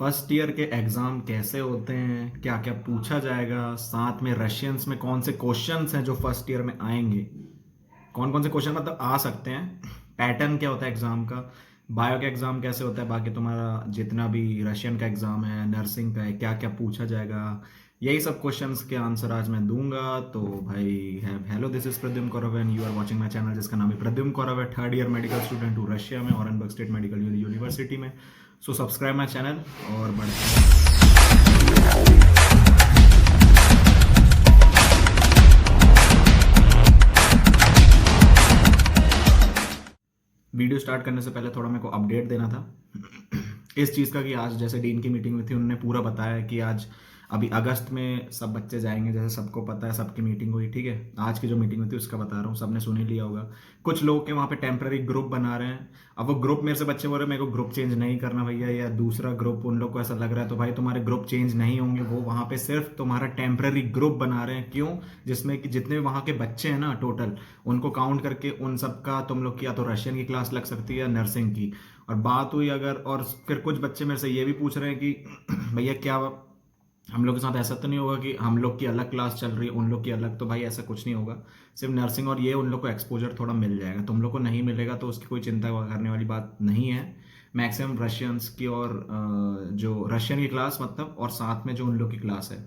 First year के exam कैसे होते हैं, क्या क्या पूछा जाएगा, साथ में रशियंस में कौन से क्वेश्चंस हैं जो फर्स्ट ईयर में आएंगे, कौन कौन से क्वेश्चन मतलब आ सकते हैं, पैटर्न क्या होता है एग्ज़ाम का, बायो का एग्ज़ाम कैसे होता है, बाकी तुम्हारा जितना भी रशियन का एग्ज़ाम है, नर्सिंग का है, क्या क्या पूछा जाएगा, यही सब क्वेश्चंस के आंसर आज मैं दूंगा। तो भाई है hello, this is Pradyumn Kaurav and you are watching my channel जिसका नाम है प्रद्युम्न कौरव है, थर्ड ईयर मेडिकल स्टूडेंट हूँ रशिया में, ऑरेनबर्ग स्टेट मेडिकल यूनिवर्सिटी में। सो सब्सक्राइब माय चैनल और बढ़ते हैं। वीडियो स्टार्ट करने से पहले थोड़ा मेरे को अपडेट देना था इस चीज़ का कि आज जैसे डीन की मीटिंग हुई थी, उन्होंने पूरा बताया कि आज अभी अगस्त में सब बच्चे जाएंगे, जैसे सबको पता है, सबकी मीटिंग हुई, ठीक है। आज की जो मीटिंग हुई थी उसका बता रहा हूँ, सबने सुन ही लिया होगा। कुछ लोग के वहाँ पे टेम्पररी ग्रुप बना रहे हैं। अब वो ग्रुप, मेरे से बच्चे बोल रहे हैं मेरे को ग्रुप चेंज नहीं करना भैया, या दूसरा ग्रुप उन लोग को ऐसा लग रहा है, तो भाई तुम्हारे ग्रुप चेंज नहीं होंगे, वो वहाँ पे सिर्फ तुम्हारा टेम्पररी ग्रुप बना रहे हैं। क्यों? जिसमें कि जितने वहाँ के बच्चे हैं ना टोटल, उनको काउंट करके उन सबका तुम लोग की या तो रशियन की क्लास लग सकती है या नर्सिंग की। और बात हुई अगर, और फिर कुछ बच्चे मेरे से ये भी पूछ रहे हैं कि भैया क्या हम लोग के साथ ऐसा तो नहीं होगा कि हम लोग की अलग क्लास चल रही है उन लोग की अलग? तो भाई ऐसा कुछ नहीं होगा, सिर्फ नर्सिंग और ये उन लोग को एक्सपोजर थोड़ा मिल जाएगा, तुम लोग को नहीं मिलेगा तो उसकी कोई चिंता करने वाली बात नहीं है। मैक्सिमम रशियंस की और जो रशियन की क्लास मतलब, और साथ में जो उन लोग की क्लास है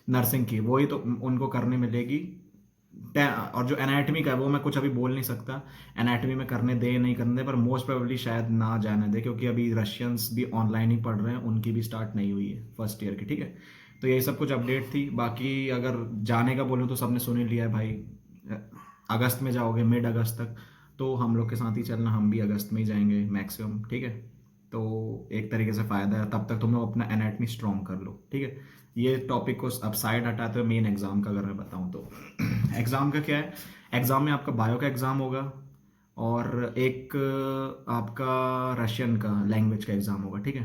नर्सिंग की, वही तो उनको करने मिलेगी। और जो एनाटमी का है वो मैं कुछ अभी बोल नहीं सकता, एनाटमी में करने दे नहीं करने दे, पर मोस्ट प्रोबेबली शायद ना जाने दे, क्योंकि अभी रशियंस भी ऑनलाइन ही पढ़ रहे हैं, उनकी भी स्टार्ट नहीं हुई है फर्स्ट ईयर की, ठीक है। तो यही सब कुछ अपडेट थी। बाकी अगर जाने का बोलूँ तो सबने सुन ही लिया है भाई, अगस्त में जाओगे, मिड अगस्त तक, तो हम लोग के साथ ही चलना, हम भी अगस्त में ही जाएंगे मैक्सिमम, ठीक है। तो एक तरीके से फ़ायदा है, तब तक तुम लोग अपना एनाटमी स्ट्रॉन्ग कर लो, ठीक है। ये टॉपिक को अब साइड हटाते हुए मेन एग्जाम का अगर मैं बताऊं तो एग्जाम का क्या है, एग्जाम में आपका बायो का एग्जाम होगा, और एक आपका रशियन का लैंग्वेज का एग्जाम होगा, ठीक है।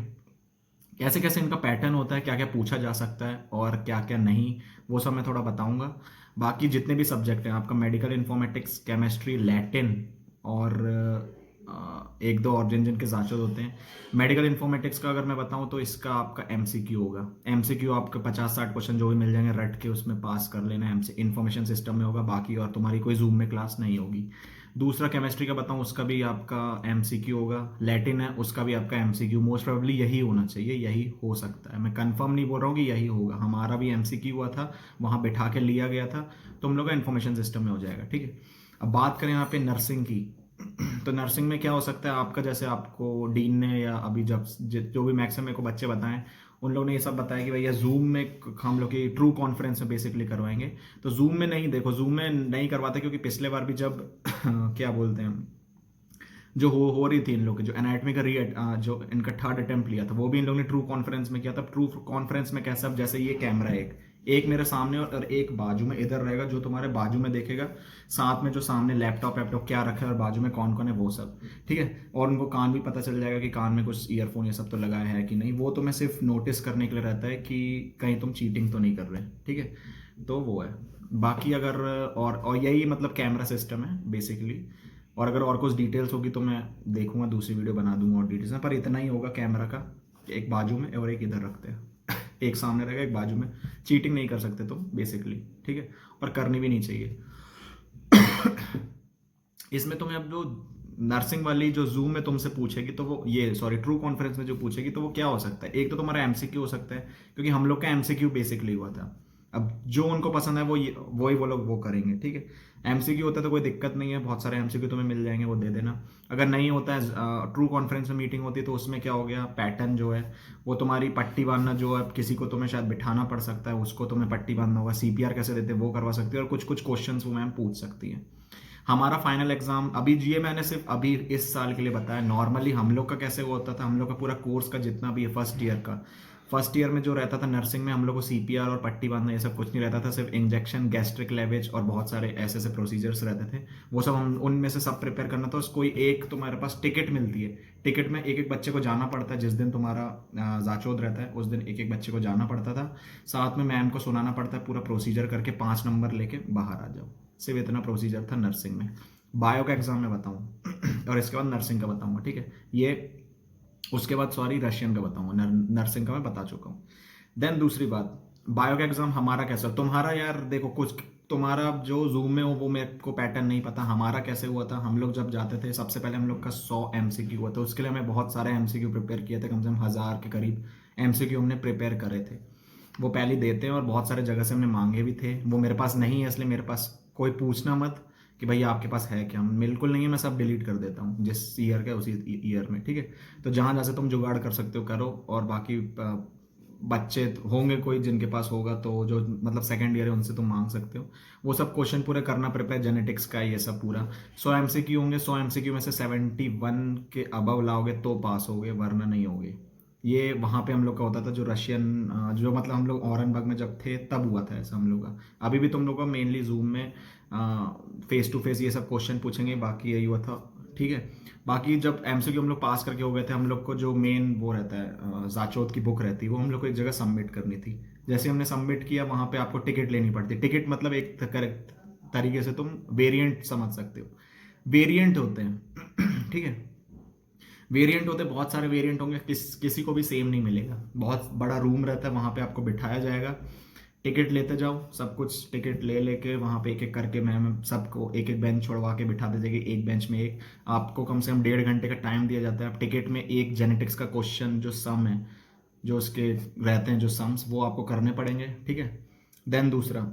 कैसे कैसे इनका पैटर्न होता है, क्या क्या पूछा जा सकता है और क्या क्या नहीं, वो सब मैं थोड़ा बताऊंगा। बाकी जितने भी सब्जेक्ट हैं आपका, मेडिकल इन्फॉर्मेटिक्स, केमिस्ट्री, लैटिन, और एक दो और जिन जिन के जांचों होते हैं। मेडिकल इन्फॉर्मेटिक्स का अगर मैं बताऊं तो इसका आपका एमसीक्यू होगा। एमसीक्यू आपका 50-60 क्वेश्चन जो भी मिल जाएंगे रट के उसमें पास कर लेना, एमसी इन्फॉर्मेशन सिस्टम में होगा बाकी, और तुम्हारी कोई जूम में क्लास नहीं होगी। दूसरा केमिस्ट्री का बताऊं, उसका भी आपका एमसीक्यू होगा। लैटिन है, उसका भी आपका एमसीक्यू, मोस्ट प्रोबेबली यही होना चाहिए, यही हो सकता है, मैं कंफर्म नहीं बोल रहा हूँ कि यही होगा, हमारा भी एमसीक्यू हुआ था, वहाँ बैठा के लिया गया था, तुम लोग का इन्फॉर्मेशन सिस्टम में हो जाएगा, ठीक है। अब बात करें यहाँ पे नर्सिंग की, तो नर्सिंग में क्या हो सकता है आपका, जैसे आपको डीन ने या अभी जब जो भी मैक्सिमम मेरे को बच्चे बताएं, उन लोगों ने ये सब बताया कि भैया जूम में हम लोग की ट्रू कॉन्फ्रेंस में बेसिकली करवाएंगे। तो जूम में नहीं, देखो जूम में नहीं करवाते, क्योंकि पिछले बार भी जब क्या बोलते हैं, जो हो रही थी इन लोग की, जो एनाटमी का जो इनका थर्ड अटेम्प्ट लिया था, वो भी इन लोगों ने ट्रू कॉन्फ्रेंस में किया था। ट्रू कॉन्फ्रेंस में कैसा, जैसे ये कैमरा एक एक मेरे सामने और एक बाजू में इधर रहेगा, जो तुम्हारे बाजू में देखेगा, साथ में जो सामने लैपटॉप वैपटॉप क्या रखा है और बाजू में कौन कौन है वो सब, ठीक है। और उनको कान भी पता चल जाएगा कि कान में कुछ ईयरफोन ये सब तो लगाया है कि नहीं, वो तुम्हें सिर्फ नोटिस करने के लिए रहता है कि कहीं तुम चीटिंग तो नहीं कर रहे, ठीक है। तो वो है। बाकी अगर और यही मतलब कैमरा सिस्टम है बेसिकली, और अगर और कुछ डिटेल्स होगी तो मैं देखूंगा, दूसरी वीडियो बना दूंगा और डिटेल्स में, पर इतना ही होगा कैमरा का, एक बाजू में और एक इधर रखते हैं एक सामने रहेगा एक बाजू में, चीटिंग नहीं कर सकते तुम बेसिकली, ठीक है, और करनी भी नहीं चाहिए इसमें तुम्हें अब जो नर्सिंग वाली जो जूम में तुमसे पूछेगी, तो वो ये सॉरी ट्रू कॉन्फ्रेंस में जो पूछेगी, तो वो क्या हो सकता है, एक तो तुम्हारा एमसीक्यू हो सकता है, क्योंकि हम लोग का एमसीक्यू बेसिकली हुआ था। अब जो उनको पसंद है वही वो लोग वो करेंगे, ठीक है। एमसीक्यू होता है तो कोई दिक्कत नहीं है, बहुत सारे एमसीक्यू तुम्हें मिल जाएंगे, वो दे देना। अगर नहीं होता है, ट्रू कॉन्फ्रेंस में मीटिंग होती है, तो उसमें क्या हो गया, पैटर्न जो है वो तुम्हारी पट्टी बांधना, जो है किसी को तुम्हें शायद बिठाना पड़ सकता है, उसको तुम्हें पट्टी बांधना होगा, सीपीआर कैसे देते हैं वो करवा सकती है, और कुछ कुछ क्वेश्चन वो मैम पूछ सकती है। हमारा फाइनल एग्जाम अभी, ये मैंने सिर्फ अभी इस साल के लिए बताया, नॉर्मली हम लोग का कैसे होता था, हम लोग का पूरा कोर्स का जितना भी है फर्स्ट ईयर में जो रहता था नर्सिंग में, हम लोग को सीपीआर और पट्टी बांधना ये सब कुछ नहीं रहता था, सिर्फ इंजेक्शन, गैस्ट्रिक लेवेज और बहुत सारे ऐसे ऐसे प्रोसीजर्स रहते थे, वो सब हम उनमें से सब प्रिपेयर करना था। कोई एक तुम्हारे पास टिकट मिलती है, टिकट में एक एक बच्चे को जाना पड़ता है, जिस दिन तुम्हारा जाचोद रहता है उस दिन एक एक बच्चे को जाना पड़ता था, साथ में मैम को सुनाना पड़ता है पूरा प्रोसीजर करके, 5 नंबर लेके बाहर आ जाओ, सिर्फ इतना प्रोसीजर था नर्सिंग में। बायो का एग्जाम में बताऊं और इसके बाद नर्सिंग का बताऊंगा, ठीक है। ये उसके बाद सॉरी रशियन का बताऊंगा, नर्सिंग का मैं बता चुका हूँ। देन दूसरी बात, बायो का एग्जाम हमारा कैसा, तुम्हारा यार देखो कुछ, तुम्हारा जो जूम में हो वो मेरे को पैटर्न नहीं पता, हमारा कैसे हुआ था। हम लोग जब जाते थे सबसे पहले हम लोग का 100 एमसीक्यू हुआ था, उसके लिए हमें बहुत सारे एमसीक्यू प्रिपेयर किए थे, कम से कम 1000 के करीब एमसीक्यू हमने प्रिपेयर करे थे। वो पहले देते हैं और बहुत सारे जगह से हमने मांगे भी थे, वो मेरे पास नहीं है इसलिए मेरे पास कोई पूछना मत कि भैया आपके पास है क्या, बिल्कुल नहीं है, मैं सब डिलीट कर देता हूँ जिस ईयर का उसी ईयर में, ठीक है। तो जहाँ जहाँ से तुम जुगाड़ कर सकते हो करो, और बाकी बच्चे होंगे कोई जिनके पास होगा तो जो मतलब सेकंड ईयर है उनसे तुम मांग सकते हो, वो सब क्वेश्चन पूरे करना प्रिपेयर, जेनेटिक्स का ये सब पूरा। 100 एमसीक्यू होंगे, 100 एमसीक्यू में से 71 के अबव लाओगे तो पास होगे, वरना नहीं होगे। ये वहाँ पे हम लोग का होता था, जो रशियन जो मतलब हम लोग औरंगबाग में जब थे तब हुआ था ऐसा हम लोग का। अभी भी तुम लोग का मेनली जूम में फेस टू फेस ये सब क्वेश्चन पूछेंगे, बाकी यही हुआ था, ठीक है। बाकी जब एमसीक्यू हम लोग पास करके हो गए थे, हम लोग को जो मेन वो रहता है जाचोत की बुक रहती है, वो हम लोग को एक जगह सबमिट करनी थी। जैसे हमने सबमिट किया, वहाँ पे आपको टिकट लेनी पड़ती है। टिकट मतलब एक तरीके से तुम वेरिएंट समझ सकते हो, वेरिएंट होते हैं ठीक है। वेरिएंट होते हैं, बहुत सारे वेरिएंट होंगे, किसी को भी सेम नहीं मिलेगा। बहुत बड़ा रूम रहता है, वहाँ पे आपको बिठाया जाएगा, टिकट लेते जाओ, सब कुछ टिकट ले लेके वहाँ पे एक एक करके मैम सबको एक एक बेंच छोड़वा के बिठा दे देगी, एक बेंच में एक। आपको कम से कम 1.5 घंटे का टाइम दिया जाता है। आप टिकट में एक जेनेटिक्स का क्वेश्चन जो सम है, जो उसके रहते हैं जो सम्स, वो आपको करने पड़ेंगे, ठीक है। देन दूसरा,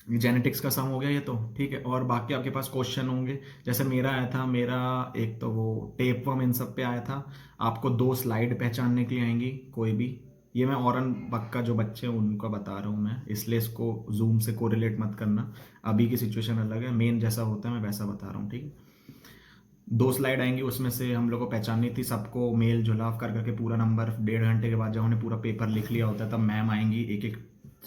जेनेटिक्स का सम हो गया ये तो, ठीक है। और बाकी आपके पास क्वेश्चन होंगे, जैसे मेरा आया था, मेरा एक तो वो टेप वर्म इन सब पे आया था। आपको 2 स्लाइड पहचानने के लिए आएंगी कोई भी, ये मैं औरन बक्का जो बच्चे हैं उनका बता रहा हूँ मैं, इसलिए इसको जूम से कोरिलेट मत करना, अभी की सिचुएशन अलग है, मेन जैसा होता है मैं वैसा बता रहा हूँ, ठीक है। 2 स्लाइड आएंगी, उसमें से हम लोग को पहचाननी थी, सबको मेल जुलाफ कर करके पूरा नंबर, 1.5 घंटे के बाद जब हमने पूरा पेपर लिख लिया होता है तब मैम आएंगी, एक एक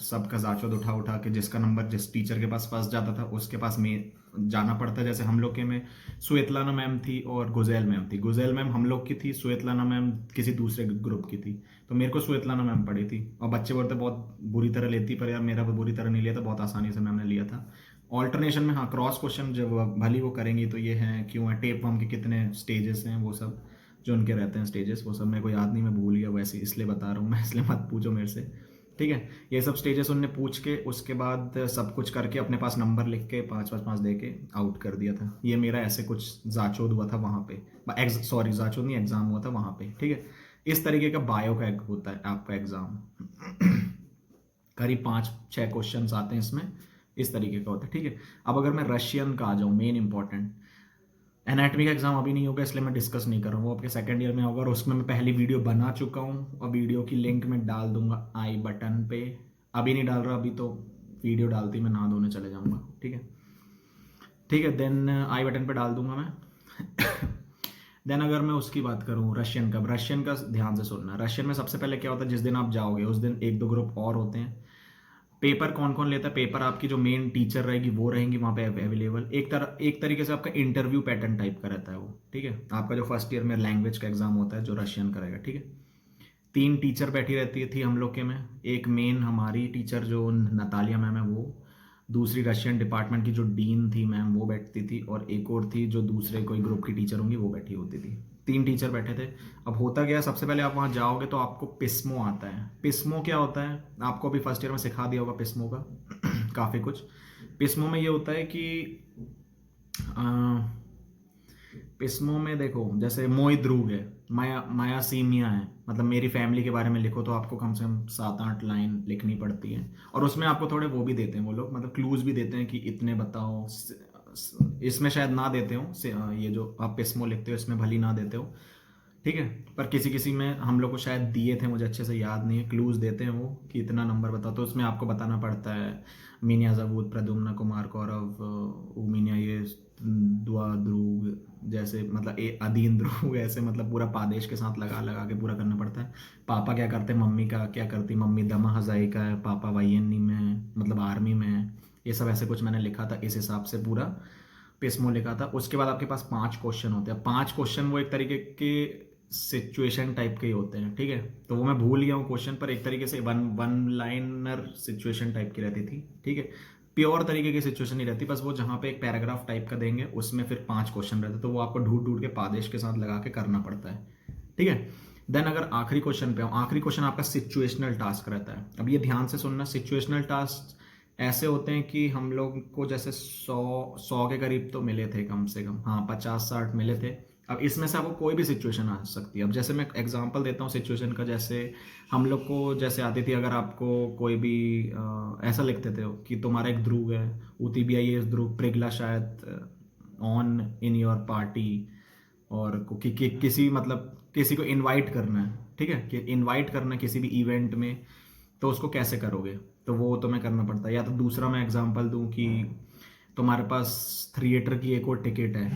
सबका जाचोद उठा उठा के, जिसका नंबर जिस टीचर के पास फर्स्ट जाता था उसके पास में जाना पड़ता है। जैसे हम लोग के में श्वेतलाना मैम थी और गुजैल मैम थी। गुजैल मैम हम लोग की थी, श्वेतलाना मैम किसी दूसरे ग्रुप की थी, तो मेरे को श्वेतलाना मैम पड़ी थी। और बच्चे बोलते बहुत बुरी तरह लेती, पर यार मेरा बुरी तरह नहीं लिया था, बहुत आसानी से मैम ने लिया था। ऑल्टरनेशन में हाँ, क्रॉस क्वेश्चन जब भली वो करेंगी तो ये है क्यों है, टेप वर्म के कितने स्टेजेस हैं, वो सब जो उनके रहते हैं स्टेजेस, वो सब मेरे को याद नहीं, मैं भूल गया वैसे, इसलिए बता रहा हूँ मैं, इसलिए मत पूछो मेरे से, ठीक है। ये सब स्टेजेस उनने पूछ के उसके बाद सब कुछ करके अपने पास नंबर लिख के 5-5-5 दे के आउट कर दिया था। ये मेरा ऐसे कुछ जाचोद हुआ था वहाँ पे, सॉरी जाचोद नहीं, एग्जाम हुआ था वहाँ पे, ठीक है। इस तरीके का बायो का होता है आपका एग्जाम करीब 5-6 क्वेश्चन आते हैं इसमें, इस तरीके का होता है, ठीक है। अब अगर मैं रशियन का आ जाऊँ, मेन इंपॉर्टेंट, एनाटमी का एग्जाम अभी नहीं होगा इसलिए मैं डिस्कस नहीं कर रहा हूँ, वो आपके सेकंड ईयर में होगा, और उसमें मैं पहली वीडियो बना चुका हूँ और वीडियो की लिंक मैं डाल दूंगा आई बटन पे। अभी नहीं डाल रहा, अभी तो वीडियो डालती मैं नहा धोने चले जाऊँगा, ठीक है, ठीक है। देन आई बटन पे डाल दूंगा मैं देन अगर मैं उसकी बात करूँ रशियन का, रशियन का ध्यान से सुनना। रशियन में सबसे पहले क्या होता है, जिस दिन आप जाओगे उस दिन 1-2 ग्रुप और होते हैं। पेपर कौन कौन लेता है, पेपर आपकी जो मेन टीचर रहेगी वो रहेंगी वहाँ पे अवेलेबल। एक तरीके से आपका इंटरव्यू पैटर्न टाइप का रहता है वो, ठीक है। आपका जो फर्स्ट ईयर में लैंग्वेज का एग्जाम होता है जो रशियन का रहेगा, ठीक है। 3 टीचर बैठी रहती थी हम लोग के में, एक मेन हमारी टीचर जो नतालिया मैम है वो, दूसरी रशियन डिपार्टमेंट की जो डीन थी मैम वो बैठती थी, और एक और थी जो दूसरे कोई ग्रुप की टीचर होंगी वो बैठी होती थी। 3 टीचर बैठे थे। अब होता गया, सबसे पहले आप वहाँ जाओगे तो आपको पिस्मो आता है। पिस्मो क्या होता है, आपको अभी फर्स्ट ईयर में सिखा दिया होगा पिस्मो का काफ़ी कुछ। पिस्मो में ये होता है कि पिस्मो में देखो, जैसे मोई ध्रुव है, मायासीमिया है, मतलब मेरी फैमिली के बारे में लिखो तो आपको कम से कम 7-8 लाइन लिखनी पड़ती है, और उसमें आपको थोड़े वो भी देते हैं वो लोग, मतलब क्लूज भी देते हैं कि इतने बताओ। इसमें शायद ना देते हो, ये जो आप पिस्मो लिखते हो इसमें भली ना देते हो, ठीक है। पर किसी किसी में हम लोग को शायद दिए थे, मुझे अच्छे से याद नहीं है, क्लूज देते हैं वो कि इतना नंबर बताओ, तो उसमें आपको बताना पड़ता है मीनिया जबूत, प्रद्युम्न कुमार कौरव, उमीनिया ये दुआ ध्रुव, जैसे मतलब अधीन ध्रुव, ऐसे मतलब पूरा पादेश के साथ लगा लगा के पूरा करना पड़ता है। पापा क्या करते हैं, मम्मी का क्या करती, मम्मी दमा हजाई का है, पापा वाईएनई में है, मतलब आर्मी में है, ये सब ऐसे कुछ मैंने लिखा था, इस हिसाब से पूरा पिस्मो लिखा था। उसके बाद आपके पास 5 क्वेश्चन होते हैं। 5 क्वेश्चन वो एक तरीके के सिचुएशन टाइप के ही होते हैं, ठीक है। तो वो मैं भूल गया हूँ क्वेश्चन, पर एक तरीके से वन लाइनर सिचुएशन टाइप की रहती थी, ठीक है। प्योर तरीके की सिचुएशन नहीं रहती, बस वो जहाँ पे एक पैराग्राफ टाइप का देंगे उसमें फिर 5 क्वेश्चन रहते, तो वो आपको ढूंढ ढूंढ के पादेश के साथ लगा के करना पड़ता है, ठीक है। देन अगर आखिरी क्वेश्चन पे आऊँ, आखिरी क्वेश्चन आपका सिचुएशनल टास्क रहता है। अब ये ध्यान से सुनना, सिचुएशनल टास्क ऐसे होते हैं कि हम लोग को जैसे 100 के करीब तो मिले थे कम से कम, हाँ 50-60 मिले थे। अब इसमें से आपको कोई भी सिचुएशन आ सकती है। अब जैसे मैं एग्जांपल देता हूँ सिचुएशन का, जैसे हम लोग को जैसे आती थी, अगर आपको कोई भी ऐसा लिखते थे कि तुम्हारा एक ध्रुव है, UTBI ध्रुव प्रिगला शायद ऑन इन योर पार्टी, और किसी मतलब किसी को इनवाइट करना है, ठीक है, कि इनवाइट करना है किसी भी इवेंट में, तो उसको कैसे करोगे, तो वो तुम्हें करना पड़ता है। या तो दूसरा मैं एग्जांपल दूं कि तुम्हारे पास थिएटर की एक और टिकट है,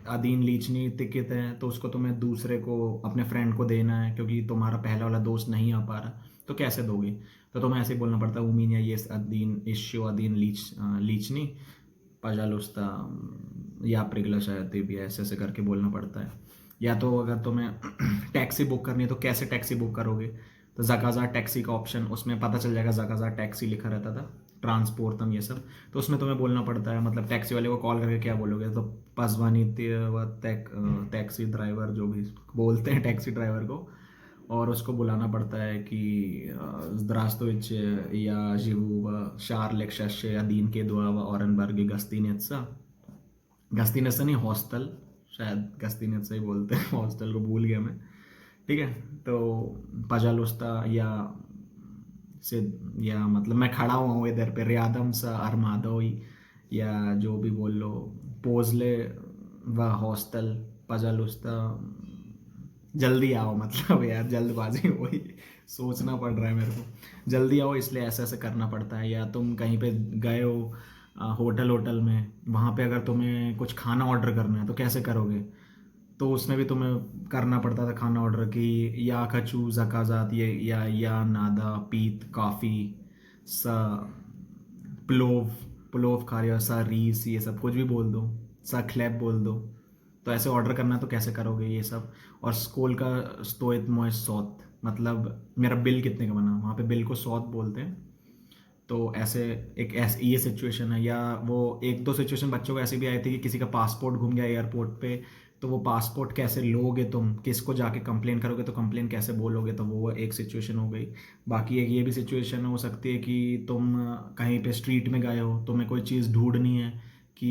अदीन लीचनी टिकट है, तो उसको तुम्हें दूसरे को, अपने फ्रेंड को देना है, क्योंकि तुम्हारा पहला वाला दोस्त नहीं आ पा रहा, तो कैसे दोगे, तो तुम्हें ऐसे बोलना पड़ता है उमीन या ये अदीन इश्यो अदीन लीचनी पजालुस्ता या प्रिगला शायद भी, ऐसे ऐसे करके बोलना पड़ता है। या तो अगर तुम्हें टैक्सी बुक करनी है तो कैसे टैक्सी बुक करोगे, तो जकाजा टैक्सी का ऑप्शन, उसमें पता चल जाएगा जकाजा टैक्सी लिखा रहता था, ट्रांसपोर्टम ये सब, तो उसमें तुम्हें बोलना पड़ता है, मतलब टैक्सी वाले को कॉल करके क्या बोलोगे, तो पजवानी टैक्सी ड्राइवर, जो भी बोलते हैं टैक्सी ड्राइवर को, और उसको बुलाना पड़ता है कि Здравствуйте, या живу в Шарлекшаше один के दुआ व Оренберге гостиница, गस्तीनेसा नहीं, हॉस्टल, शायद गस्तीनेसा ही बोलते हैं, हॉस्टल को भूल गया मैं, ठीक है। तो पजालुस्ता से, या मतलब मैं खड़ा हुआ हूँ इधर पे, रियादम सा अरमादोई, या जो भी बोल लो, पोजले व हॉस्टल पजालुस्ता, जल्दी आओ, मतलब यार जल्दबाजी, वही सोचना पड़ रहा है मेरे को, जल्दी आओ, इसलिए ऐसे ऐसे करना पड़ता है। या तुम कहीं पे गए हो होटल में, वहाँ पे अगर तुम्हें कुछ खाना ऑर्डर करना है तो कैसे करोगे, तो उसमें भी तुम्हें करना पड़ता था खाना ऑर्डर की, या खचू जकाजात, ये या नादा पीत काफ़ी सा प्लोव, प्लोव खा रहे हो, सा रीस, ये सब कुछ भी बोल दो, सा क्लैप बोल दो, तो ऐसे ऑर्डर करना है तो कैसे करोगे ये सब। और स्कूल का स्टोइत मोए सौत, मतलब मेरा बिल कितने का बना, वहाँ पे बिल को सौत बोलते हैं। तो ऐसे ये सिचुएशन है। या वो एक दो सिचुएशन बच्चों को ऐसी भी आई थी कि किसी का पासपोर्ट घूम गया एयरपोर्ट पे, तो वो पासपोर्ट कैसे लोगे, तुम किसको जाके कंप्लेन करोगे, तो कंप्लेन कैसे बोलोगे, तो वो एक सिचुएशन हो गई। बाकी एक ये भी सिचुएशन हो सकती है कि तुम कहीं पे स्ट्रीट में गए हो, तुम्हें कोई चीज़ ढूंढनी है कि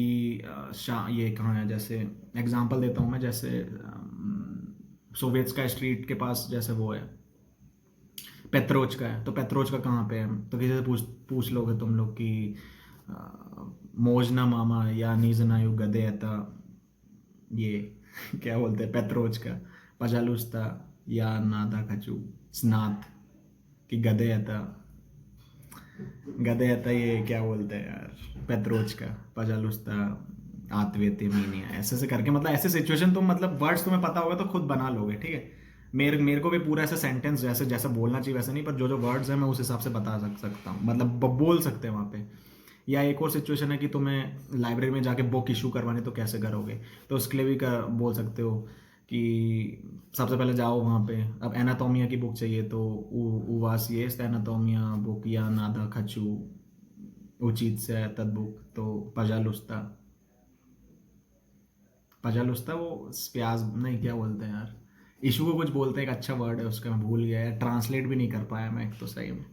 ये कहाँ है, जैसे एग्जांपल देता हूँ मैं, जैसे सोवियत का स्ट्रीट के पास जैसे वो है, पेत्रोच का है, तो पेत्रोच का कहाँ पे है, तो किसी से पूछ लोगे तुम लोग कि मोजना मामा या नीजनायु गदे था, ये क्या बोलते हैं पेत्रोच का, पजालुस्ता या नादा खचू स्नात, कि गदे था, ये क्या बोलते हैं यार, पेत्रोच का पजालुस्ता आत्वेते मीनिया, ऐसे से करके, मतलब ऐसे सिचुएशन तुम, मतलब वर्ड्स तुम्हें पता होगा तो खुद बना लोगे, ठीक है। मेरे को भी पूरा ऐसा सेंटेंस जैसे जैसा बोलना चाहिए वैसे नहीं, पर जो जो वर्ड्स हैं मैं उस हिसाब से बता सकता हूँ, मतलब बोल सकते हैं वहाँ पे। या एक और सिचुएशन है कि तुम्हें लाइब्रेरी में जाके बुक इशू करवानी, तो कैसे करोगे, तो उसके लिए भी बोल सकते हो कि सबसे पहले जाओ वहाँ पे, अब एनाटोमिया की बुक चाहिए तो उवास ये एनाटोमिया बुक या नादा खचू उचित से तद बुक, तो पजालुस्ता, पजालुस्ता वो प्याज नहीं, क्या बोलते हैं यार, इशू को कुछ बोलते हैं, एक अच्छा वर्ड है उसका, मैं भूल गया यार, ट्रांसलेट भी नहीं कर पाया मैं एक तो सही में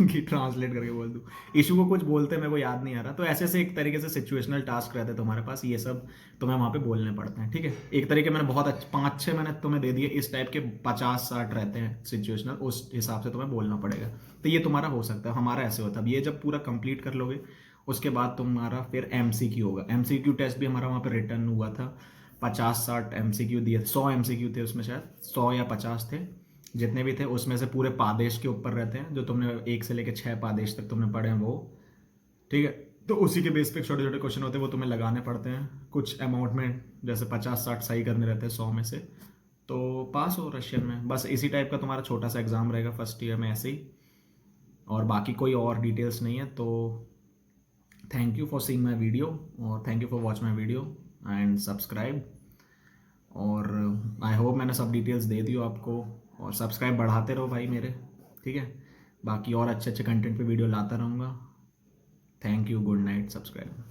कि ट्रांसलेट करके बोल दूँ, इशू को कुछ बोलते हैं, मेरे को याद नहीं आ रहा। तो ऐसे से एक तरीके से सिचुएशनल टास्क रहते हैं तुम्हारे पास, ये सब तुम्हें वहाँ पे बोलने पड़ते हैं, ठीक है। एक तरीके मैंने बहुत 5-6 मैंने तुम्हें दे दिए, इस टाइप के 50-60 रहते हैं सिचुएशनल, उस हिसाब से तुम्हें बोलना पड़ेगा। तो ये तुम्हारा हो सकता है, हमारा ऐसे होता है। अब ये जब पूरा कंप्लीट कर लोगे, उसके बाद तुम्हारा फिर MCQ होगा। MCQ टेस्ट भी हमारा वहाँ पे रिटर्न हुआ था, 50-60 MCQ दिए, 100 MCQ थे उसमें, शायद 100 या 50 थे, जितने भी थे उसमें से पूरे पादेश के ऊपर रहते हैं, जो तुमने 1 से लेकर 6 पादेश तक तुमने पढ़े हैं वो, ठीक है। तो उसी के बेस पे छोटे छोटे क्वेश्चन होते हैं, वो तुम्हें लगाने पड़ते हैं कुछ अमाउंट में, जैसे 50-60 सही करने रहते हैं 100 में से, तो पास हो रशियन में। बस इसी टाइप का तुम्हारा छोटा सा एग्जाम रहेगा फर्स्ट ईयर में ऐसे ही, और बाकी कोई और डिटेल्स नहीं है। तो thank you for seeing my video, और thank you for watch my video and subscribe. और आई होप मैंने सब डिटेल्स दे दी हो आपको, और सब्सक्राइब बढ़ाते रहो भाई मेरे, ठीक है। बाकी और अच्छे अच्छे कंटेंट पे वीडियो लाता रहूँगा। Thank you, good night, subscribe.